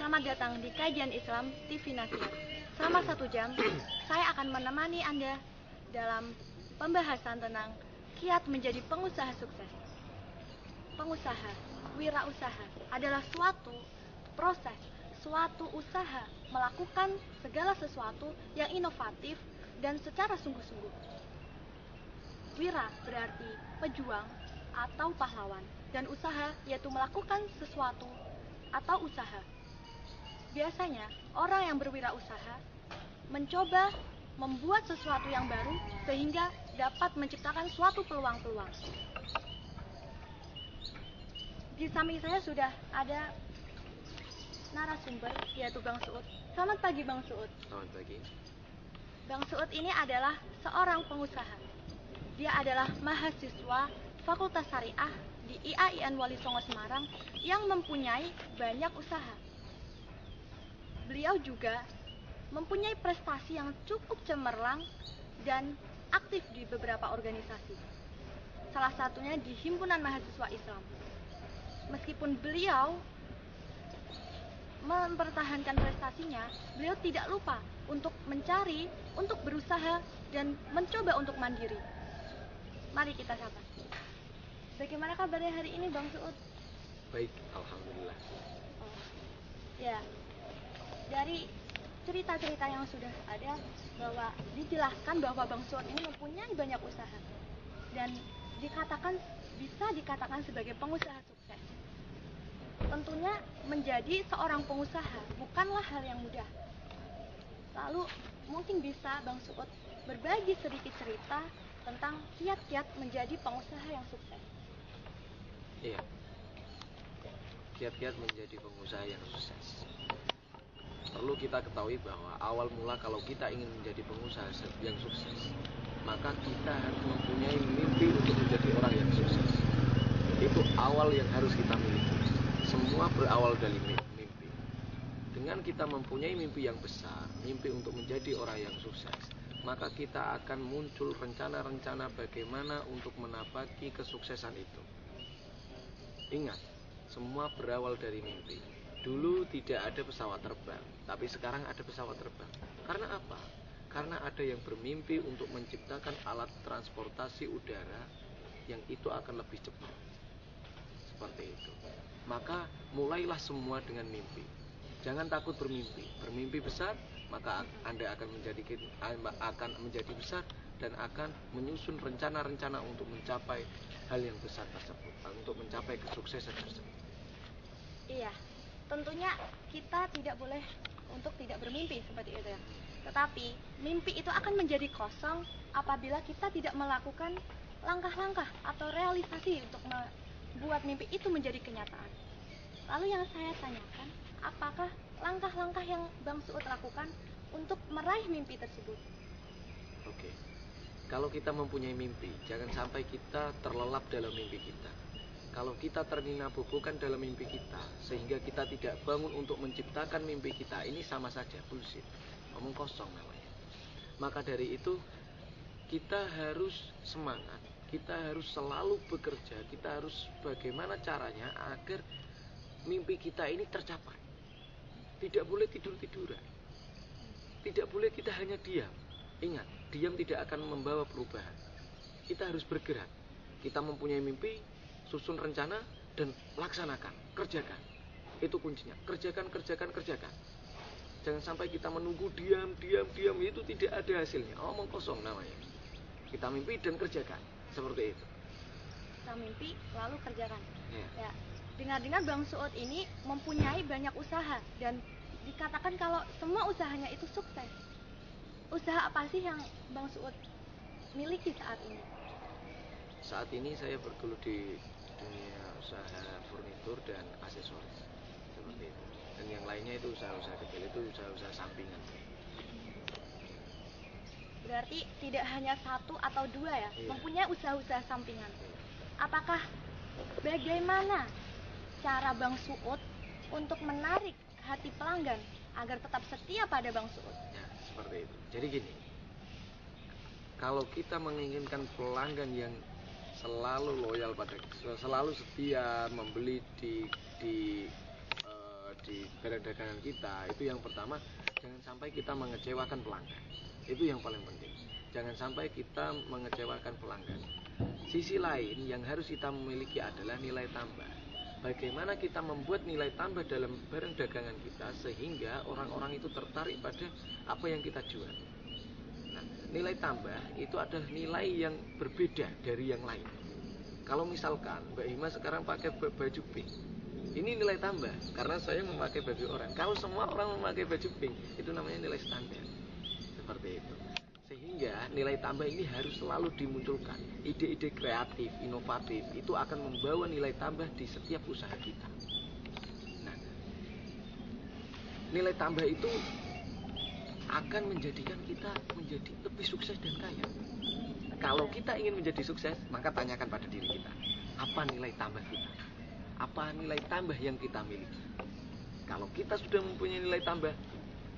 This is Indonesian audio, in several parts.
Selamat datang di Kajian Islam TV Nasihat. Selama 1 jam, saya akan menemani Anda dalam pembahasan tentang kiat menjadi pengusaha sukses. Pengusaha, wirausaha adalah suatu proses, suatu usaha melakukan segala sesuatu yang inovatif dan secara sungguh-sungguh. Wira berarti pejuang atau pahlawan, dan usaha yaitu melakukan sesuatu atau usaha. Biasanya, orang yang berwirausaha mencoba membuat sesuatu yang baru sehingga dapat menciptakan suatu peluang-peluang. Di samping saya sudah ada narasumber, yaitu Bang Suud. Selamat pagi, Bang Suud. Selamat pagi. Bang Suud ini adalah seorang pengusaha. Dia adalah mahasiswa Fakultas Syariah di IAIN Wali Songo Semarang yang mempunyai banyak usaha. Beliau juga mempunyai prestasi yang cukup cemerlang dan aktif di beberapa organisasi. Salah satunya di Himpunan Mahasiswa Islam. Meskipun beliau mempertahankan prestasinya, beliau tidak lupa untuk mencari, untuk berusaha, dan mencoba untuk mandiri. Mari kita sapa. Bagaimana kabarnya hari ini, Bang Suud? Baik, alhamdulillah. Ya, dari cerita-cerita yang sudah ada bahwa dijelaskan bahwa Bang Suud ini mempunyai banyak usaha dan bisa dikatakan sebagai pengusaha sukses. Tentunya menjadi seorang pengusaha bukanlah hal yang mudah. Lalu mungkin bisa Bang Suud berbagi sedikit cerita tentang kiat-kiat menjadi pengusaha yang sukses. Iya. Kiat-kiat menjadi pengusaha yang sukses. Perlu kita ketahui bahwa awal mula kalau kita ingin menjadi pengusaha yang sukses, maka kita harus mempunyai mimpi untuk menjadi orang yang sukses. Itu awal yang harus kita miliki. Semua berawal dari mimpi. Dengan kita mempunyai mimpi yang besar, mimpi untuk menjadi orang yang sukses, maka kita akan muncul rencana-rencana bagaimana untuk menapaki kesuksesan itu. Ingat, semua berawal dari mimpi. Dulu tidak ada pesawat terbang, tapi sekarang ada pesawat terbang. Karena apa? Karena ada yang bermimpi untuk menciptakan alat transportasi udara yang itu akan lebih cepat. Seperti itu. Maka mulailah semua dengan mimpi. Jangan takut bermimpi. Bermimpi besar, maka Anda akan menjadi besar dan akan menyusun rencana-rencana untuk mencapai hal yang besar tersebut, untuk mencapai kesuksesan tersebut. Iya. Tentunya kita tidak boleh untuk tidak bermimpi seperti itu ya. Tetapi mimpi itu akan menjadi kosong apabila kita tidak melakukan langkah-langkah atau realisasi untuk membuat mimpi itu menjadi kenyataan. Lalu yang saya tanyakan, apakah langkah-langkah yang Bang Suud lakukan untuk meraih mimpi tersebut? Oke. Kalau kita mempunyai mimpi, jangan sampai kita terlelap dalam mimpi kita. Kalau kita terngina-bobokan dalam mimpi kita, sehingga kita tidak bangun untuk menciptakan mimpi kita, ini sama saja bullshit, omong kosong namanya. Maka dari itu, kita harus semangat, kita harus selalu bekerja, kita harus bagaimana caranya agar mimpi kita ini tercapai. Tidak boleh tidur-tiduran, tidak boleh kita hanya diam. Ingat, diam tidak akan membawa perubahan. Kita harus bergerak. Kita mempunyai mimpi, susun rencana dan laksanakan, kerjakan. Itu kuncinya. Kerjakan. Jangan sampai kita menunggu diam, itu tidak ada hasilnya. Omong kosong namanya. Kita mimpi dan kerjakan. Seperti itu. Kita mimpi lalu kerjakan. Ya. Dengar-dengar Bang Suud ini mempunyai banyak usaha dan dikatakan kalau semua usahanya itu sukses. Usaha apa sih yang Bang Suud miliki saat ini? Saat ini saya bergelut di dunia usaha furnitur dan aksesoris seperti itu. Dan yang lainnya itu usaha-usaha kecil, itu usaha-usaha sampingan. Berarti tidak hanya satu atau dua ya, Iya. mempunyai usaha-usaha sampingan. Apakah bagaimana cara Bang Suud untuk menarik hati pelanggan agar tetap setia pada Bang Suud? Ya, seperti itu. Jadi gini, kalau kita menginginkan pelanggan yang selalu loyal selalu setia membeli di barang dagangan kita itu yang pertama, jangan sampai kita mengecewakan pelanggan. Itu yang paling penting. Jangan sampai kita mengecewakan pelanggan. Sisi lain yang harus kita miliki adalah nilai tambah. Bagaimana kita membuat nilai tambah dalam barang dagangan kita sehingga orang-orang itu tertarik pada apa yang kita jual. Nah, nilai tambah itu adalah nilai yang berbeda dari yang lain. Kalau misalkan Mbak Hima sekarang pakai baju pink, ini nilai tambah karena saya memakai baju orang. Kalau semua orang memakai baju pink, itu namanya nilai standar. Seperti itu. Sehingga nilai tambah ini harus selalu dimunculkan. Ide-ide kreatif, inovatif itu akan membawa nilai tambah di setiap usaha kita. Nah, nilai tambah itu akan menjadikan kita menjadi lebih sukses dan kaya. Kalau kita ingin menjadi sukses, maka tanyakan pada diri kita, apa nilai tambah kita? Apa nilai tambah yang kita miliki? Kalau kita sudah mempunyai nilai tambah,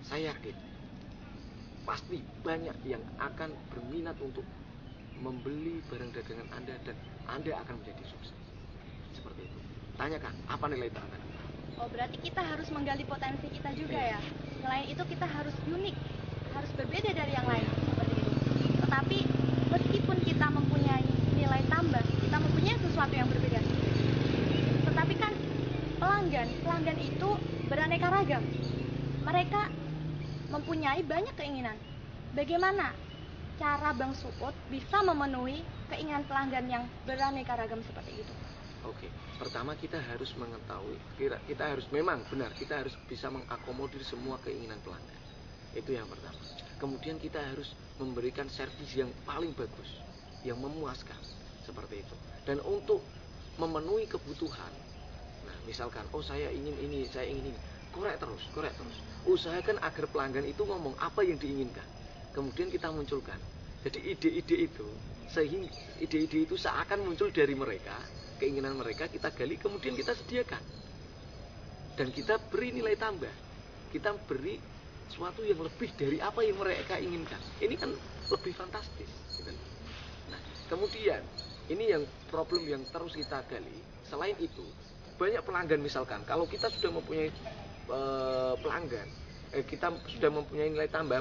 saya yakin pasti banyak yang akan berminat untuk membeli barang dagangan Anda dan Anda akan menjadi sukses. Seperti itu. Tanyakan, apa nilai tambah? Oh, berarti kita harus menggali potensi kita juga ya. Selain itu kita harus unik, harus berbeda dari yang lain seperti itu. Tetapi meskipun kita mempunyai nilai tambah, kita mempunyai sesuatu yang berbeda. Tetapi kan pelanggan itu beraneka ragam. Mereka mempunyai banyak keinginan. Bagaimana cara Bang Suud bisa memenuhi keinginan pelanggan yang beraneka ragam seperti itu? Oke, pertama kita harus mengetahui, kita harus memang benar, kita harus bisa mengakomodir semua keinginan pelanggan. Itu yang pertama. Kemudian kita harus memberikan servis yang paling bagus, yang memuaskan, seperti itu. Dan untuk memenuhi kebutuhan, nah misalkan, oh saya ingin ini, saya ingin ini, korek terus. Usahakan agar pelanggan itu ngomong apa yang diinginkan. Kemudian kita munculkan. Jadi ide-ide itu seakan muncul dari mereka, keinginan mereka kita gali, kemudian kita sediakan. Dan kita beri nilai tambah. Kita beri sesuatu yang lebih dari apa yang mereka inginkan. Ini kan lebih fantastis. Nah, kemudian ini yang problem yang terus kita gali. Selain itu, banyak pelanggan misalkan, kalau kita sudah mempunyai pelanggan, kita sudah mempunyai nilai tambah,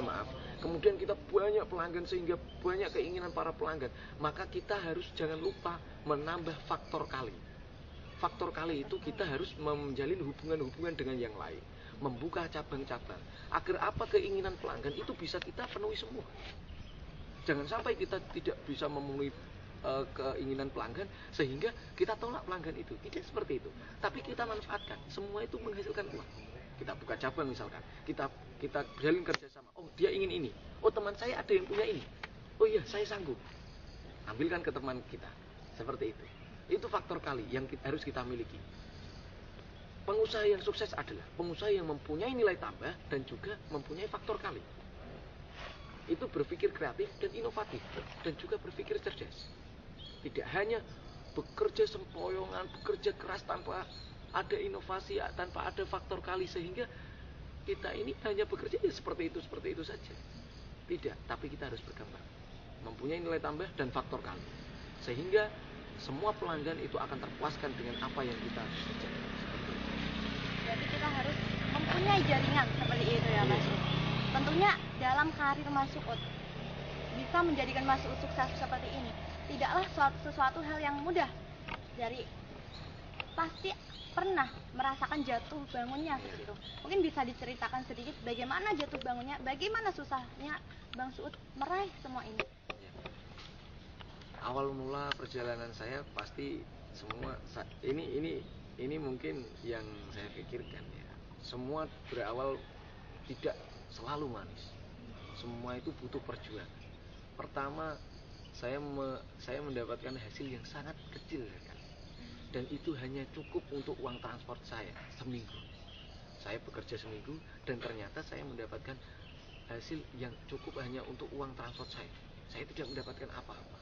kemudian kita banyak pelanggan sehingga banyak keinginan para pelanggan, maka kita harus jangan lupa menambah faktor kali. Faktor kali itu kita harus menjalin hubungan-hubungan dengan yang lain, membuka cabang-cabang, agar apa keinginan pelanggan itu bisa kita penuhi semua. Jangan sampai kita tidak bisa memenuhi keinginan pelanggan sehingga kita tolak pelanggan itu. Tidak seperti itu, tapi kita manfaatkan. Semua itu menghasilkan uang. Kita buka cabang misalkan, kita jalin kerjasama. Oh, dia ingin ini, oh teman saya ada yang punya ini, oh iya saya sanggup, ambilkan ke teman kita. Seperti itu faktor kali yang harus kita miliki. Pengusaha yang sukses adalah pengusaha yang mempunyai nilai tambah dan juga mempunyai faktor kali. Itu berpikir kreatif dan inovatif dan juga berpikir cerdas. Tidak hanya bekerja sempoyongan, bekerja keras tanpa ada inovasi, tanpa ada faktor kali, sehingga kita ini hanya bekerja ya seperti itu saja. Tidak, tapi kita harus berkembang, mempunyai nilai tambah dan faktor kali, sehingga semua pelanggan itu akan terpuaskan dengan apa yang kita kerjakan. Jadi kita harus mempunyai jaringan seperti itu ya Mas. Tentunya dalam karir Mas Suud bisa menjadikan Mas Suud sukses seperti ini tidaklah sesuatu hal yang mudah. Dari pasti pernah merasakan jatuh bangunnya gitu. Mungkin bisa diceritakan sedikit bagaimana jatuh bangunnya, bagaimana susahnya Bang Suud meraih semua ini. Awal mula perjalanan saya pasti semua ini mungkin yang saya pikirkan ya. Semua berawal tidak selalu manis. Semua itu butuh perjuangan. Pertama, saya mendapatkan hasil yang sangat kecil kan. Dan itu hanya cukup untuk uang transport saya seminggu. Saya bekerja seminggu dan ternyata saya mendapatkan hasil yang cukup hanya untuk uang transport saya. Saya tidak mendapatkan apa-apa.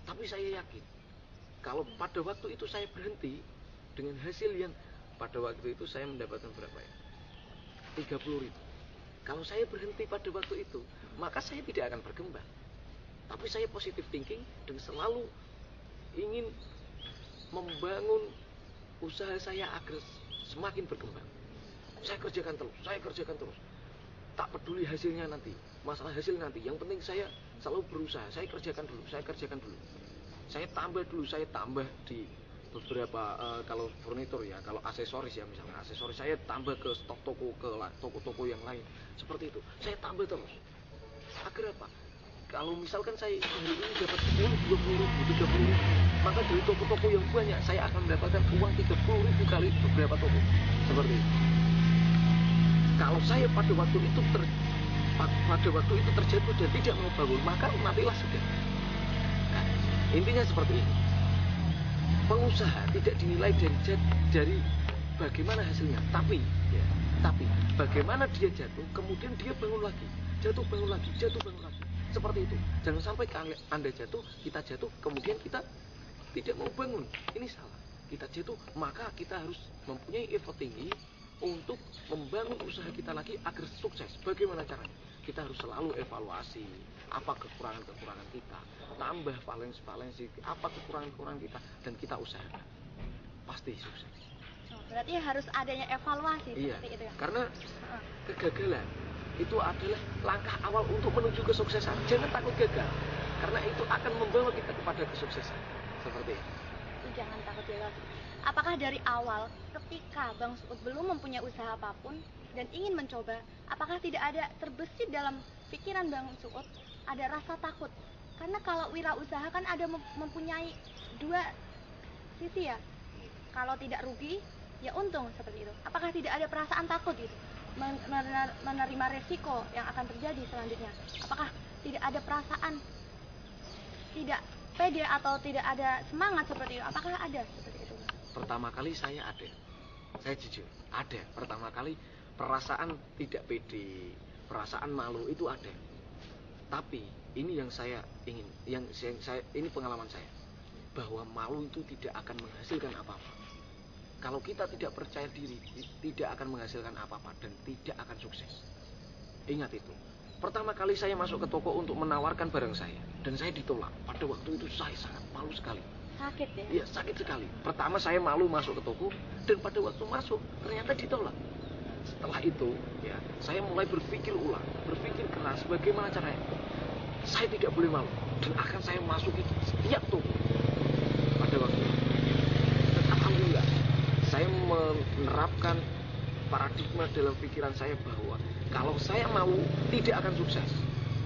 Tapi saya yakin kalau pada waktu itu saya berhenti dengan hasil yang pada waktu itu saya mendapatkan berapa ya? 30.000. Kalau saya berhenti pada waktu itu, maka saya tidak akan berkembang. Tapi saya positive thinking dan selalu ingin membangun usaha saya agar semakin berkembang. Saya kerjakan terus. Tak peduli hasilnya nanti, masalah hasil nanti. Yang penting saya selalu berusaha. Saya kerjakan dulu. Saya tambah di beberapa kalau furnitur ya, kalau aksesoris ya, misalnya aksesoris saya tambah ke stok toko-toko yang lain. Seperti itu. Saya tambah terus. Agar apa? Kalau misalkan saya hari ini dapat 10, 20 ribu, 30 ribu, maka dari toko-toko yang banyak saya akan mendapatkan uang 30 ribu kali beberapa toko. Seperti itu. Kalau saya pada waktu itu terjatuh dan tidak mau bangun, maka matilah sudah. Nah, intinya seperti ini. Pengusaha tidak dinilai dari bagaimana hasilnya, tapi bagaimana dia jatuh, kemudian dia bangun lagi, jatuh bangun lagi. Seperti itu. Jangan sampai Anda jatuh, kita jatuh, kemudian kita tidak mau bangun. Ini salah. Kita jatuh, maka kita harus mempunyai effort tinggi untuk membangun usaha kita lagi agar sukses. Bagaimana caranya? Kita harus selalu evaluasi apa kekurangan kita, tambah valensi, apa kekurangan kita, dan kita usahakan. Pasti sukses. Berarti harus adanya evaluasi seperti itu ya? Karena kegagalan itu adalah langkah awal untuk menuju kesuksesan. Jangan takut gagal, karena itu akan membawa kita kepada kesuksesan. Seperti itu. Jangan takut gagal. Apakah dari awal ketika Bang Suud belum mempunyai usaha apapun dan ingin mencoba, apakah tidak ada terbesit dalam pikiran Bang Suud ada rasa takut? Karena kalau wirausaha kan ada mempunyai dua sisi ya. Kalau tidak rugi, ya untung seperti itu. Apakah tidak ada perasaan takut gitu? Menerima resiko yang akan terjadi selanjutnya. Apakah tidak ada perasaan tidak pede atau tidak ada semangat seperti itu? Apakah ada seperti itu? Pertama kali saya jujur ada. Pertama kali perasaan tidak pede, perasaan malu itu ada. Tapi ini yang saya ingin, ini pengalaman saya, bahwa malu itu tidak akan menghasilkan apa-apa. Kalau kita tidak percaya diri, tidak akan menghasilkan apa-apa dan tidak akan sukses. Ingat itu. Pertama kali saya masuk ke toko untuk menawarkan barang saya dan saya ditolak. Pada waktu itu saya sangat malu sekali. Sakit ya? Iya, sakit sekali. Pertama saya malu masuk ke toko dan pada waktu masuk ternyata ditolak. Setelah itu, ya, saya mulai berpikir keras bagaimana caranya. Saya tidak boleh malu dan akan saya masuki setiap toko. Pada waktu itu. Dan alhamdulillah, saya menerapkan paradigma dalam pikiran saya bahwa kalau saya malu tidak akan sukses.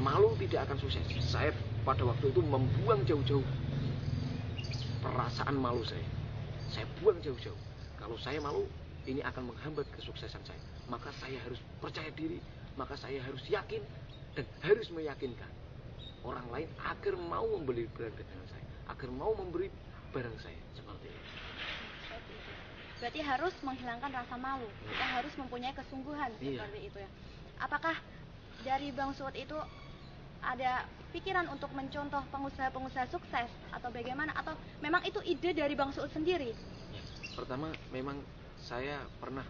Malu tidak akan sukses. Saya pada waktu itu membuang jauh-jauh perasaan malu saya. Saya buang jauh-jauh. Kalau saya malu, ini akan menghambat kesuksesan saya. Maka saya harus percaya diri, maka saya harus yakin dan harus meyakinkan orang lain agar mau membeli barang dagangan saya, agar mau memberi barang saya. Seperti itu. Berarti harus menghilangkan rasa malu. Kita harus mempunyai kesungguhan seperti itu ya. Apakah dari Bang Suud itu ada pikiran untuk mencontoh pengusaha-pengusaha sukses atau bagaimana, atau memang itu ide dari Bang Suud sendiri? Pertama, memang saya pernah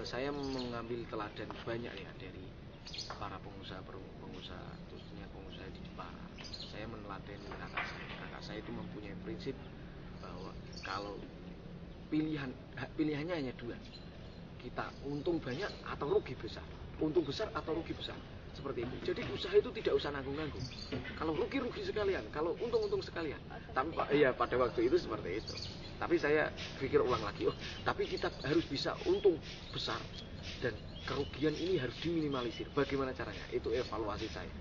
saya mengambil teladan banyak ya dari para pengusaha khususnya pengusaha di Jepara. Saya meneladani kakak saya itu mempunyai prinsip bahwa kalau pilihannya hanya dua, kita untung banyak atau rugi besar, seperti itu. Jadi usaha itu tidak usah nanggung-nanggung. Kalau rugi sekalian, kalau untung sekalian. Tapi pada waktu itu seperti itu. Tapi saya pikir ulang lagi, tapi kita harus bisa untung besar dan kerugian ini harus diminimalisir. Bagaimana caranya? Itu evaluasi saya.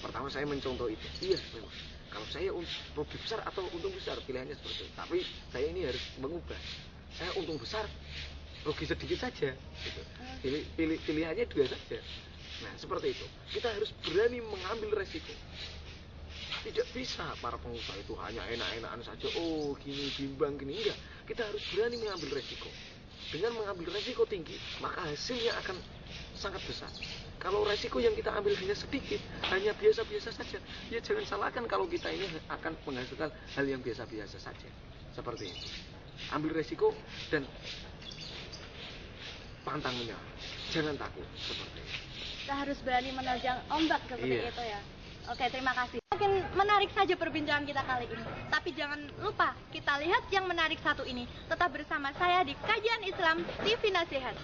Pertama saya mencontoh itu. Iya, memang. Kalau saya rugi besar atau untung besar, pilihannya seperti itu. Tapi saya ini harus mengubah. Saya untung besar, rugi sedikit saja. Gitu. Pilihannya dua saja. Nah, seperti itu. Kita harus berani mengambil resiko. Tidak bisa para pengusaha itu hanya enak-enakan saja. Gini, bimbang, gini. Enggak. Kita harus berani mengambil resiko. Dengan mengambil resiko tinggi, maka hasilnya akan sangat besar. Kalau resiko yang kita ambil hanya sedikit, hanya biasa-biasa saja, ya jangan salahkan kalau kita ini akan menghasilkan hal yang biasa-biasa saja. Seperti itu. Ambil resiko dan pantang menyerah. Jangan takut. Seperti itu. Kita harus berani menerjang ombak seperti itu ya. Oke, terima kasih. Makin menarik saja perbincangan kita kali ini. Tapi jangan lupa kita lihat yang menarik satu ini. Tetap bersama saya di Kajian Islam TV Nasihat.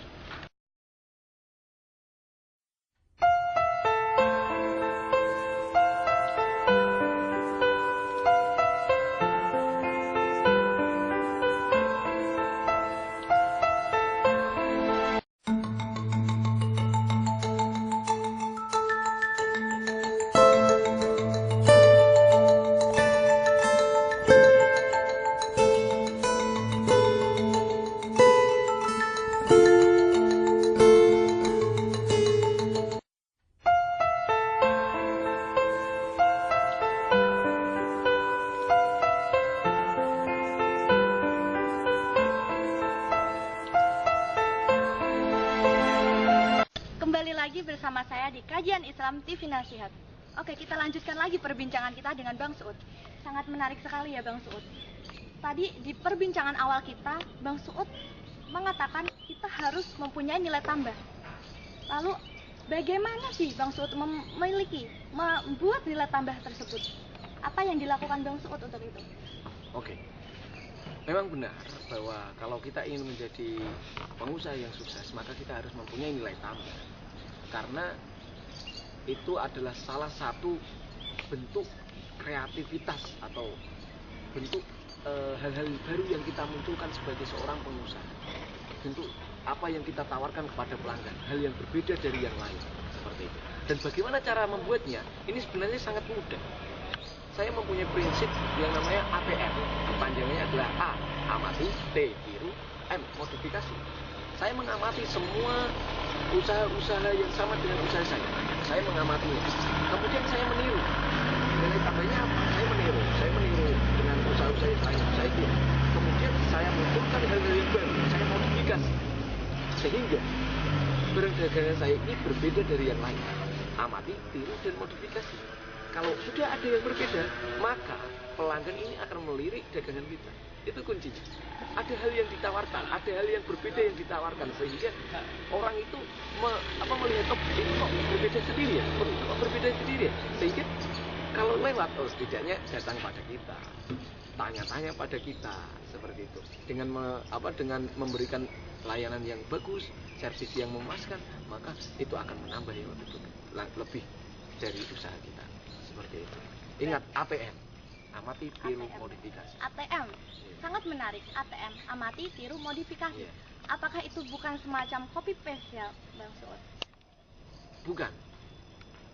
lagi bersama saya di Kajian Islam TV Nasihat. Oke, kita lanjutkan lagi perbincangan kita dengan Bang Suud. Sangat menarik sekali ya Bang Suud. Tadi di perbincangan awal kita, Bang Suud mengatakan kita harus mempunyai nilai tambah. Lalu bagaimana sih Bang Suud membuat nilai tambah tersebut? Apa yang dilakukan Bang Suud untuk itu? Oke. Memang benar bahwa kalau kita ingin menjadi pengusaha yang sukses, maka kita harus mempunyai nilai tambah. Karena itu adalah salah satu bentuk kreativitas atau bentuk hal-hal baru yang kita munculkan sebagai seorang pengusaha. Bentuk apa yang kita tawarkan kepada pelanggan, hal yang berbeda dari yang lain, seperti itu. Dan bagaimana cara membuatnya? Ini sebenarnya sangat mudah. Saya mempunyai prinsip yang namanya ATM. Panjangnya adalah A, amati, T, tiru, M, modifikasi. Saya mengamati semua usaha-usaha yang sama dengan usaha saya. Saya mengamatinya. Kemudian saya meniru. Nilai tambahnya apa? Saya meniru dengan usaha-usaha yang lain. Saya tiru. Kemudian saya munculkan hal-hal yang baru. Saya modifikasi. Sehingga barang dagangan saya ini berbeda dari yang lain. Amati, tiru, dan modifikasi. Kalau sudah ada yang berbeda, maka pelanggan ini akan melirik dagangan kita. Itu kuncinya. Ada hal yang ditawarkan, ada hal yang berbeda yang ditawarkan, sehingga orang itu melihat, oh ini kok berbeda sendiri ya, kok berbeda sendiri ya. Sehingga kalau lewat, setidaknya datang pada kita, tanya-tanya pada kita, seperti itu. Dengan memberikan layanan yang bagus, servis yang memuaskan, maka itu akan menambah yang lebih dari usaha kita. Seperti itu. Ingat, ATM, amati, tiru, modifikasi. ATM, sangat menarik. ATM, amati, tiru, modifikasi. Yeah. Apakah itu bukan semacam copy paste ya, Bang Suud? Bukan.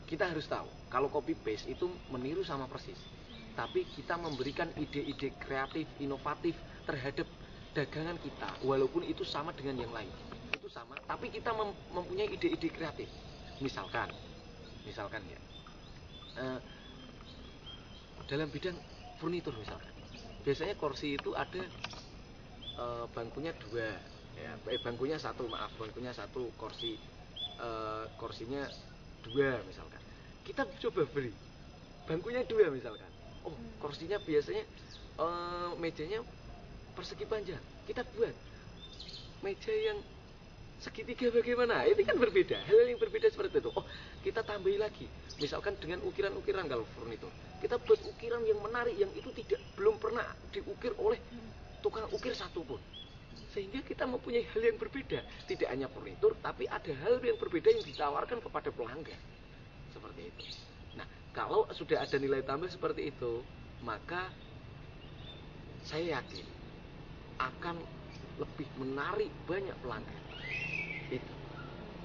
Kita harus tahu, kalau copy paste itu meniru sama persis. Tapi kita memberikan ide-ide kreatif, inovatif terhadap dagangan kita, walaupun itu sama dengan yang lain. Itu sama, tapi kita mempunyai ide-ide kreatif. Misalkan ya. Dalam bidang furnitur misalkan, biasanya kursi itu ada bangkunya dua, ya, bangkunya satu, kursinya dua misalkan. Kita coba beri bangkunya dua misalkan. Oh, kursinya biasanya mejanya persegi panjang. Kita buat meja yang segitiga bagaimana? Ini kan berbeda, hal yang berbeda seperti itu. Oh, kita tambahi lagi, misalkan dengan ukiran-ukiran kalau furnitur. Kita buat ukiran yang menarik, yang itu belum pernah diukir oleh tukang ukir satupun. Sehingga kita mempunyai hal yang berbeda. Tidak hanya furnitur, tapi ada hal yang berbeda yang ditawarkan kepada pelanggan. Seperti itu. Nah, kalau sudah ada nilai tambah seperti itu, maka saya yakin akan lebih menarik banyak pelanggan. Itu.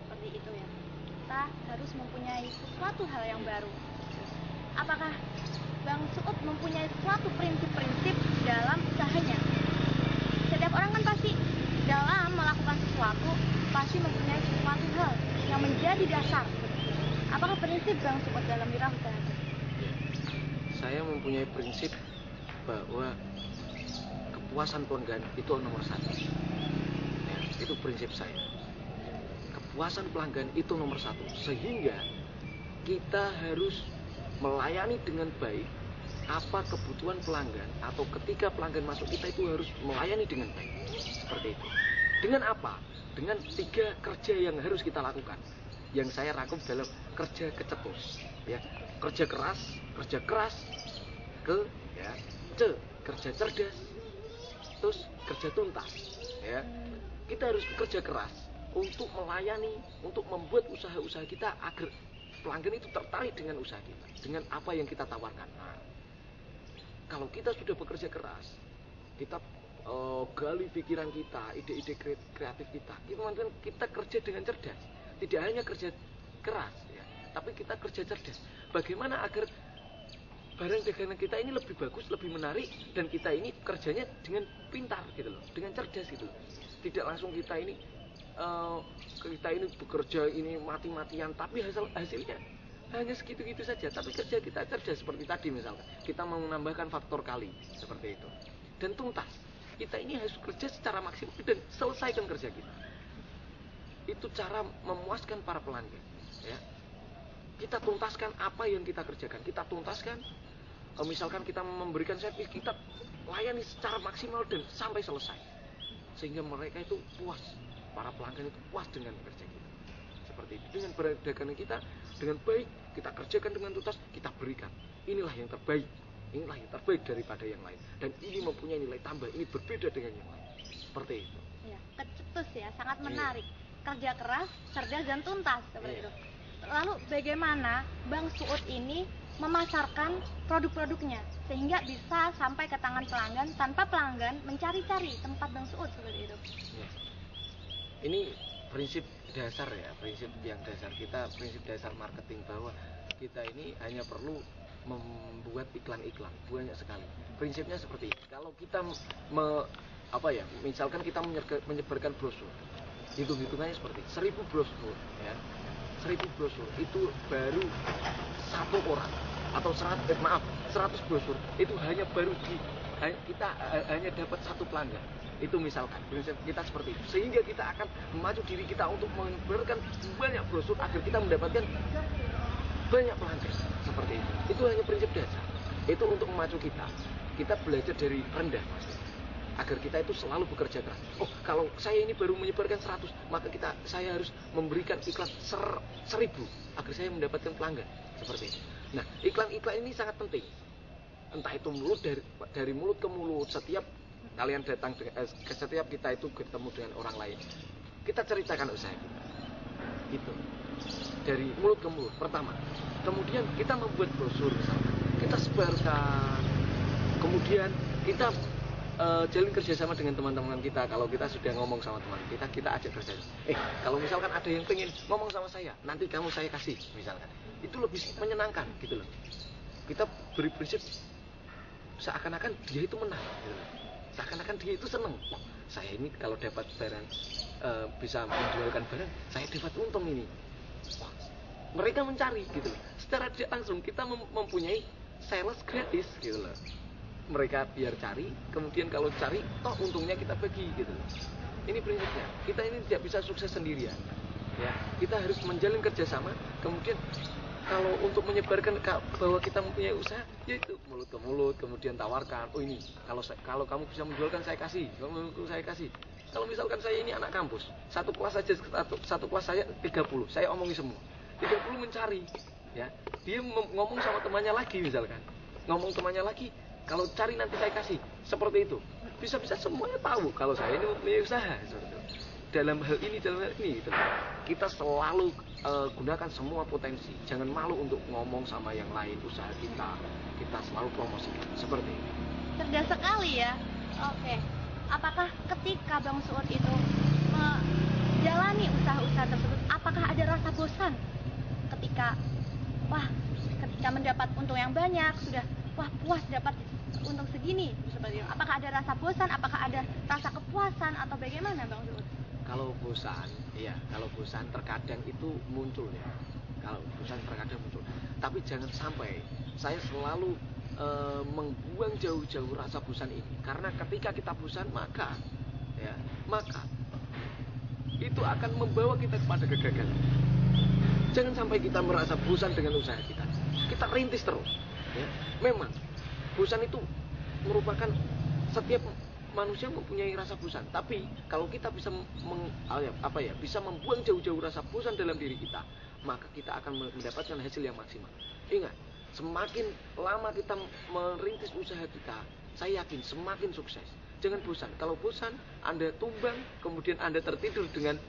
Seperti itu ya. Kita harus mempunyai sesuatu hal yang baru. Apakah Bang Suud mempunyai suatu prinsip-prinsip dalam usahanya? Setiap orang kan pasti dalam melakukan sesuatu pasti mempunyai sesuatu hal yang menjadi dasar. Apakah prinsip Bang Suud dalam wirausaha? Saya mempunyai prinsip bahwa kepuasan pelanggan itu nomor satu. Ya, itu prinsip saya. Kepuasan pelanggan itu nomor satu, sehingga kita harus melayani dengan baik apa kebutuhan pelanggan, atau ketika pelanggan masuk kita itu harus melayani dengan baik. Seperti itu. Dengan apa? Dengan 3 kerja yang harus kita lakukan, yang saya rangkum dalam kerja kecetus, ya. Kerja keras, C, kerja cerdas, terus kerja tuntas, ya. Kita harus bekerja keras untuk melayani, untuk membuat usaha-usaha kita agar pelanggan itu tertarik dengan usaha kita, dengan apa yang kita tawarkan. Nah, kalau kita sudah bekerja keras, kita gali pikiran kita, ide-ide kreatif kita kerja dengan cerdas. Tidak hanya kerja keras, ya, tapi kita kerja cerdas. Bagaimana agar barang dagangan kita ini lebih bagus, lebih menarik, dan kita ini kerjanya dengan pintar gitu loh, dengan cerdas gitu loh. Tidak langsung kita ini bekerja ini mati-matian, tapi hasilnya hanya segitu-gitu saja. Tapi kerja kita cerdas, seperti tadi misalkan kita mau menambahkan faktor kali, seperti itu, dan tuntas. Kita ini harus kerja secara maksimal dan selesaikan kerja kita. Itu cara memuaskan para pelanggan. Ya, kita tuntaskan apa yang kita kerjakan, kita tuntaskan. Misalkan kita memberikan servis, kita layani secara maksimal dan sampai selesai, sehingga mereka itu puas, para pelanggan itu puas dengan kerja kita. Seperti itu, dengan perdagangan kita dengan baik, kita kerjakan dengan tuntas, kita berikan. Inilah yang terbaik daripada yang lain, dan ini mempunyai nilai tambah, ini berbeda dengan yang lain. Seperti itu. Ya, kecetus ya, sangat menarik. Kerja keras, cerdas dan tuntas seperti itu. Lalu bagaimana Bang Suud ini memasarkan produk-produknya sehingga bisa sampai ke tangan pelanggan tanpa pelanggan mencari-cari tempat Bang Suud seperti itu? Ya. Ini prinsip dasar ya, prinsip yang dasar kita, prinsip dasar marketing, bahwa kita ini hanya perlu membuat iklan-iklan banyak sekali. Prinsipnya seperti ini. Kalau kita misalkan kita menyebarkan brosur, hitungannya seperti 1000 brosur ya. 1000 brosur itu baru satu orang, atau 100 brosur itu hanya kita hanya dapat satu pelanggan. Itu misalkan prinsip kita seperti itu, sehingga kita akan memacu diri kita untuk menyebarkan banyak brosur agar kita mendapatkan banyak pelanggan. Seperti itu hanya prinsip dasar. Itu untuk memacu kita belajar dari rendah, Mas, agar kita itu selalu bekerja keras. Oh, kalau saya ini baru menyebarkan 100, maka saya harus memberikan iklan 1000 agar saya mendapatkan pelanggan. Seperti itu. Nah, iklan-iklan ini sangat penting. Entah itu dari mulut ke mulut, setiap kalian datang setiap kita itu ketemu dengan orang lain, kita ceritakan usaha kita. Gitu. Dari mulut ke mulut pertama. Kemudian kita membuat brosur misalkan, kita sebarkan. Kemudian kita jalin kerjasama dengan teman-teman kita. Kalau kita sudah ngomong sama teman kita ajak kerjasama. Kalau misalkan ada yang pengen ngomong sama saya, nanti kamu saya kasih misalkan. Itu lebih menyenangkan gitu loh. Kita beri prinsip seakan-akan dia itu menang gitu loh. Seakan-akan dia itu senang. Saya ini kalau dapat barang, bisa menjualkan barang, saya dapat untung ini. Wah, mereka mencari gitu loh. Secara tidak langsung kita mempunyai sales gratis gitu loh. Mereka biar cari, kemudian kalau cari, toh untungnya kita bagi gitu loh. Ini prinsipnya. Kita ini tidak bisa sukses sendirian. Ya, kita harus menjalin kerjasama. Kemudian kalau untuk menyebarkan bahwa kita mempunyai usaha, yaitu mulut ke mulut, kemudian tawarkan. Oh ini, kalau kamu bisa menjualkan saya kasih, Kalau misalkan saya ini anak kampus, satu kelas saja, satu kelas saya 30, saya omongi semua. 30 mencari, ya. Dia ngomong sama temannya lagi misalkan, kalau cari nanti saya kasih, seperti itu. Bisa-bisa semuanya tahu kalau saya ini mempunyai usaha seperti itu. Dalam hal ini gitu. Kita selalu gunakan semua potensi. Jangan malu untuk ngomong sama yang lain usaha kita selalu promosikan seperti itu. Cerdas sekali ya. Oke. Apakah ketika Bang Suud itu menjalani usaha-usaha tersebut, apakah ada rasa bosan ketika mendapat untung yang banyak, sudah puas dapat untung segini seperti itu? Apakah ada rasa bosan, apakah ada rasa kepuasan, atau bagaimana Bang Suud? Kalau bosan terkadang itu muncul ya. Tapi jangan sampai saya selalu membuang jauh-jauh rasa bosan ini, karena ketika kita bosan maka itu akan membawa kita kepada kegagalan. Jangan sampai kita merasa bosan dengan usaha kita. Kita rintis terus. Ya. Memang bosan itu merupakan setiap manusia mempunyai rasa bosan. Tapi kalau kita bisa bisa membuang jauh-jauh rasa bosan dalam diri kita, maka kita akan mendapatkan hasil yang maksimal. Ingat, semakin lama kita merintis usaha kita, saya yakin semakin sukses. Jangan bosan. Kalau bosan, Anda tumbang, kemudian Anda tertidur dengan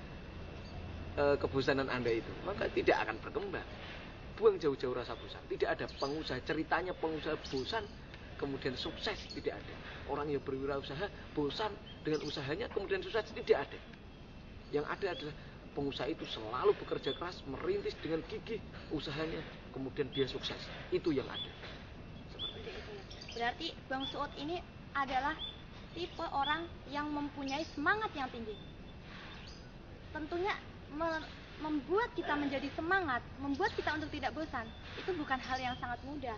kebosanan Anda itu, maka tidak akan berkembang. Buang jauh-jauh rasa bosan. Tidak ada ceritanya pengusaha bosan kemudian sukses, tidak ada. Orang yang berwirausaha bosan dengan usahanya kemudian sukses, tidak ada. Yang ada adalah pengusaha itu selalu bekerja keras, merintis dengan gigih usahanya, kemudian dia sukses. Itu yang ada. Seperti itu. Berarti Bang Suud ini adalah tipe orang yang mempunyai semangat yang tinggi. Tentunya membuat kita menjadi semangat, membuat kita untuk tidak bosan, itu bukan hal yang sangat mudah.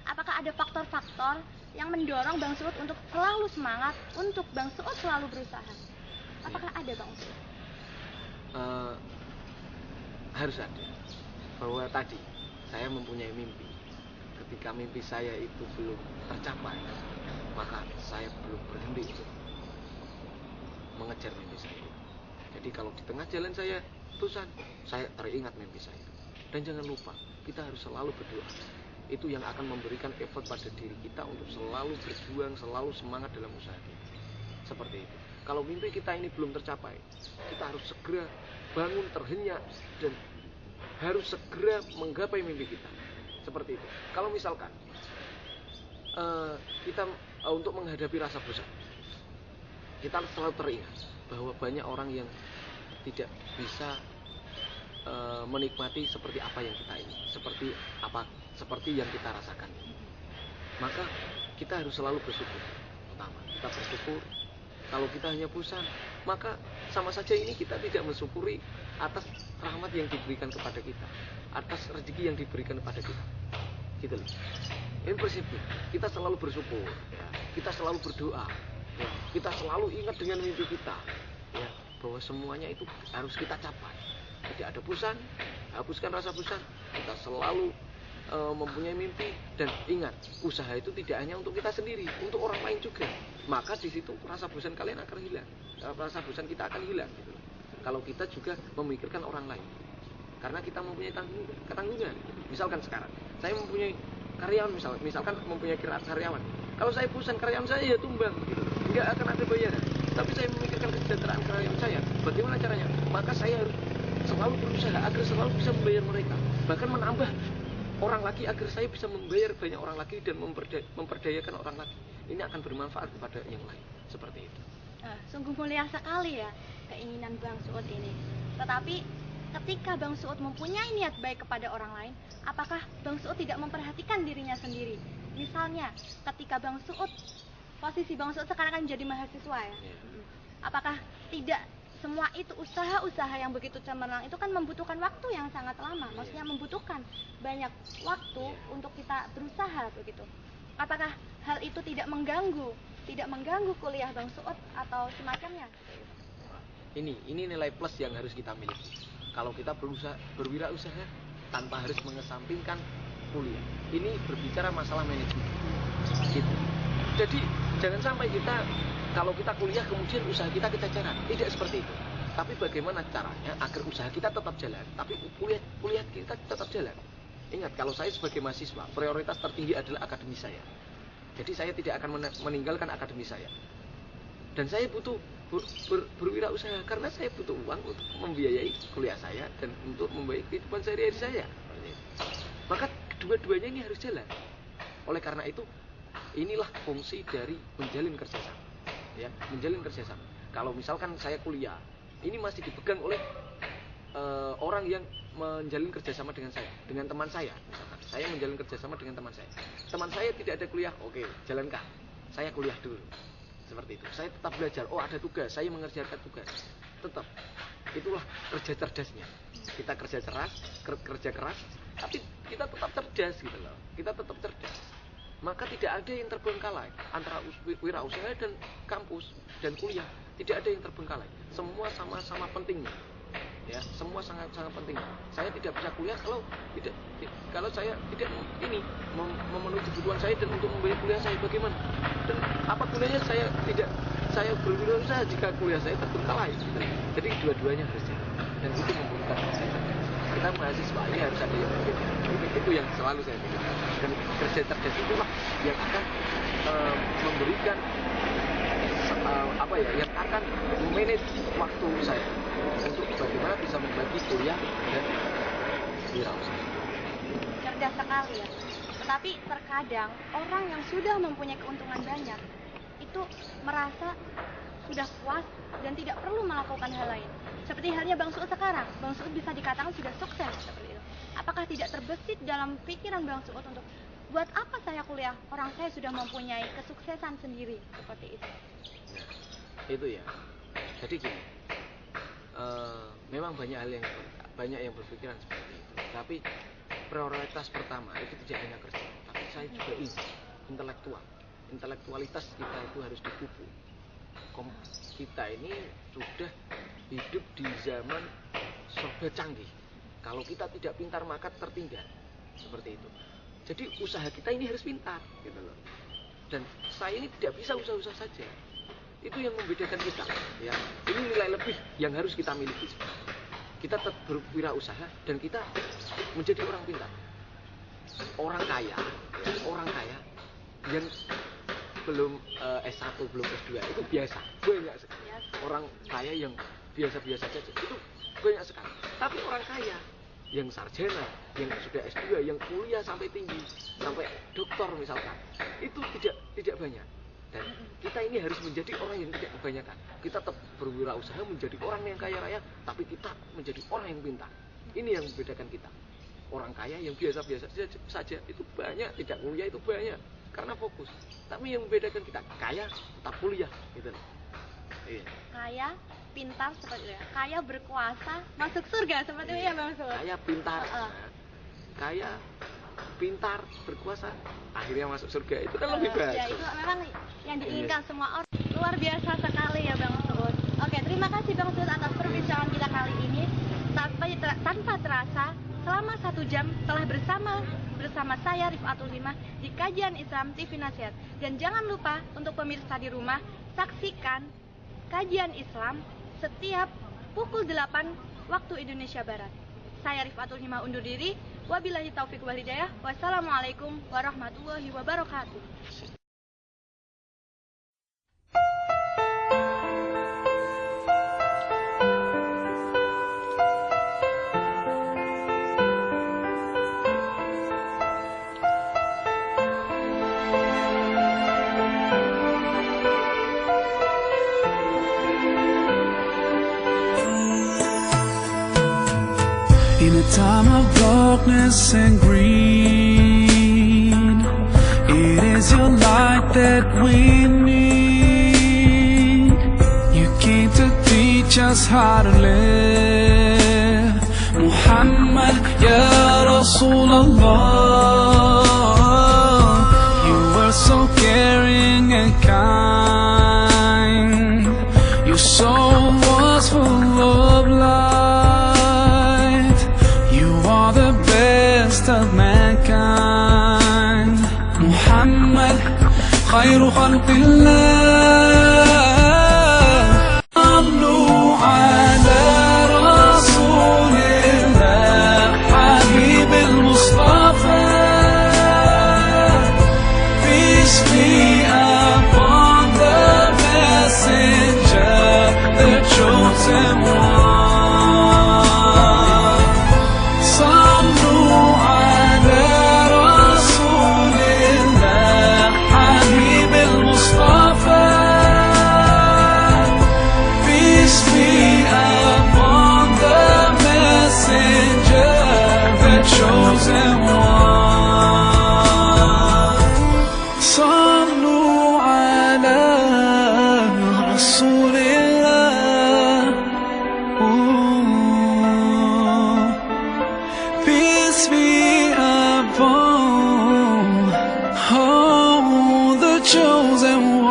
Apakah ada faktor-faktor yang mendorong Bang Suud untuk selalu semangat, untuk Bang Suud selalu berusaha? Apakah ada Bang Suud? Harus ada. bahwa tadi saya mempunyai mimpi. Ketika mimpi saya itu belum tercapai, maka saya belum berhenti untuk mengejar mimpi saya. Jadi kalau di tengah jalan saya bosan, saya teringat mimpi saya. Dan jangan lupa, kita harus selalu berdoa. Itu yang akan memberikan effort pada diri kita untuk selalu berjuang, selalu semangat dalam usaha kita. Seperti itu. Kalau mimpi kita ini belum tercapai, kita harus segera bangun terhenyak dan harus segera menggapai mimpi kita. Seperti itu. Kalau misalkan kita untuk menghadapi rasa bosan, kita selalu teringat bahwa banyak orang yang tidak bisa menikmati seperti apa yang kita ingin, seperti yang kita rasakan. Maka kita harus selalu bersyukur. Pertama, kita bersyukur. Kalau kita hanya bosan, maka sama saja ini kita tidak mensyukuri atas rahmat yang diberikan kepada kita, atas rezeki yang diberikan kepada kita. Gitu loh. Ini prinsipnya. Kita selalu bersyukur, ya. Kita selalu berdoa, ya. Kita selalu ingat dengan mimpi kita, ya, bahwa semuanya itu harus kita capai. Tidak ada bosan, hapuskan rasa bosan. Kita selalu mempunyai mimpi dan ingat, usaha itu tidak hanya untuk kita sendiri, untuk orang lain juga. Maka di situ rasa bosan kalian akan hilang, rasa bosan kita akan hilang. Gitu. Kalau kita juga memikirkan orang lain, karena kita mempunyai ketanggungan. Misalkan sekarang saya mempunyai karyawan, misalkan mempunyai karyawan. Kalau saya bosan, karyawan saya ya tumbang, gitu. Nggak akan ada bayaran. Tapi saya memikirkan kesejahteraan karyawan saya. Bagaimana caranya? Maka saya harus selalu berusaha agar selalu bisa membayar mereka, bahkan menambah orang lagi agar saya bisa membayar banyak orang lagi dan memperdayakan orang lagi. Ini akan bermanfaat kepada yang lain. Seperti itu. Sungguh mulia sekali ya keinginan Bang Suud ini. Tetapi ketika Bang Suud mempunyai niat baik kepada orang lain, apakah Bang Suud tidak memperhatikan dirinya sendiri? Misalnya ketika Bang Suud, posisi Bang Suud sekarang kan jadi mahasiswa ya. Apakah tidak semua itu usaha-usaha yang begitu cemerlang itu kan membutuhkan waktu yang sangat lama, maksudnya membutuhkan banyak waktu untuk kita berusaha begitu. Apakah hal itu tidak mengganggu kuliah Bang Suud atau semacamnya? Ini nilai plus yang harus kita miliki. Kalau kita berwirausaha tanpa harus mengesampingkan kuliah. Ini berbicara masalah manajemen. Gitu. Jadi jangan sampai kalau kita kuliah kemudian usaha kita kececeran. Tidak seperti itu. Tapi bagaimana caranya agar usaha kita tetap jalan, tapi kuliah kita tetap jalan. Ingat, kalau saya sebagai mahasiswa, prioritas tertinggi adalah akademi saya. Jadi saya tidak akan meninggalkan akademi saya. Dan saya butuh berwirausaha karena saya butuh uang untuk membiayai kuliah saya dan untuk membiayai kehidupan sehari-hari saya. Maka kedua-duanya ini harus jalan. Oleh karena itu, inilah fungsi dari menjalin kerjasama. Ya, menjalin kerjasama. Kalau misalkan saya kuliah, ini masih dipegang oleh orang yang menjalin kerjasama dengan saya, dengan teman saya. Misalkan saya menjalin kerjasama dengan teman saya. Teman saya tidak ada kuliah, oke, jalankan. Saya kuliah dulu. Seperti itu. Saya tetap belajar. Oh, ada tugas, saya mengerjakan tugas. Tetap. Itulah kerja cerdasnya. Kita kerja keras, tapi kita tetap cerdas gitu loh. Kita tetap cerdas. Maka tidak ada yang terbengkalai antara wirausaha dan kampus dan kuliah. Tidak ada yang terbengkalai. Semua sama-sama pentingnya. Ya, semua sangat-sangat penting. Saya tidak bisa kuliah kalau saya tidak memenuhi kebutuhan saya dan untuk membayar kuliah saya bagaimana? Dan apa gunanya saya berwirausaha jika kuliah saya terbengkalai? Jadi dua-duanya harus jalan. Dan itu membutuhkan kita mahasiswa ini harus ada yang itu yang selalu saya pikirkan. Dan kerja cerdas itulah yang akan memberikan yang akan memanage waktu saya untuk bagaimana bisa membagi kuliah dan wirausaha. Cerdas sekali ya. Tetapi terkadang orang yang sudah mempunyai keuntungan banyak itu merasa sudah puas dan tidak perlu melakukan hal lain. Seperti halnya Bang Suud sekarang. Bang Suud bisa dikatakan sudah sukses seperti itu. Apakah tidak terbesit dalam pikiran Bang Suud untuk buat apa saya kuliah? Orang saya sudah mempunyai kesuksesan sendiri seperti itu. Nah, itu ya. Jadi gini, memang banyak yang berpikiran seperti itu. Tapi prioritas pertama itu tidak hanya kerja, tapi saya juga intelektual. Intelektualitas kita itu harus dipupuk. Kita ini sudah hidup di zaman serba canggih. Kalau kita tidak pintar maka tertinggal. Seperti itu. Jadi usaha kita ini harus pintar gitu loh. Dan saya ini tidak bisa usaha-usaha saja. Itu yang membedakan kita, ya. Ini nilai lebih yang harus kita miliki. Kita tetap berwirausaha dan kita menjadi orang pintar. Orang kaya yang belum S1, belum S2 itu biasa, banyak sekali. Orang kaya yang biasa-biasa saja itu banyak sekali. Tapi orang kaya yang sarjana, yang sudah S2, yang kuliah sampai tinggi, sampai doktor misalkan, itu tidak banyak. Dan kita ini harus menjadi orang yang tidak kebanyakan. Kita tetap berwirausaha menjadi orang yang kaya raya, tapi kita menjadi orang yang pintar. Ini yang membedakan kita. Orang kaya yang biasa-biasa saja itu banyak, tidak kuliah itu banyak, karena fokus. Tapi yang membedakan kita kaya tetap kuliah, gitu. Iya. Kaya, pintar seperti itu ya. Kaya berkuasa, masuk surga seperti itu ya Bang Sul. Kaya pintar, kaya pintar berkuasa, akhirnya masuk surga, itu kan lebih bagus. Ya itu memang yang diinginkan semua orang. Luar biasa sekali ya Bang Sul. Oke, terima kasih Bang Sul atas perbincangan kita kali ini. Tanpa terasa, selama 1 jam telah bersama saya Rifatul Himah di Kajian Islam TV Nasihat. Dan jangan lupa untuk pemirsa di rumah, saksikan Kajian Islam setiap pukul 8 waktu Indonesia Barat. Saya Rifatul Himah undur diri. Wabillahi taufiq wal hidayah. Wassalamualaikum warahmatullahi wabarakatuh. In a time of darkness and greed, it is your light that we need. You came to teach us how to live. Muhammad, Ya Rasulullah, you were so caring and kind. Your soul was full of light. Of mankind, Muhammad, khairu khalqillah. Sallu ala Rasulillah, Habib al-Mustafa. Peace be upon the messenger, the chosen one. Chosen one. Sallu ala Rasulillah. Peace be upon the chosen one.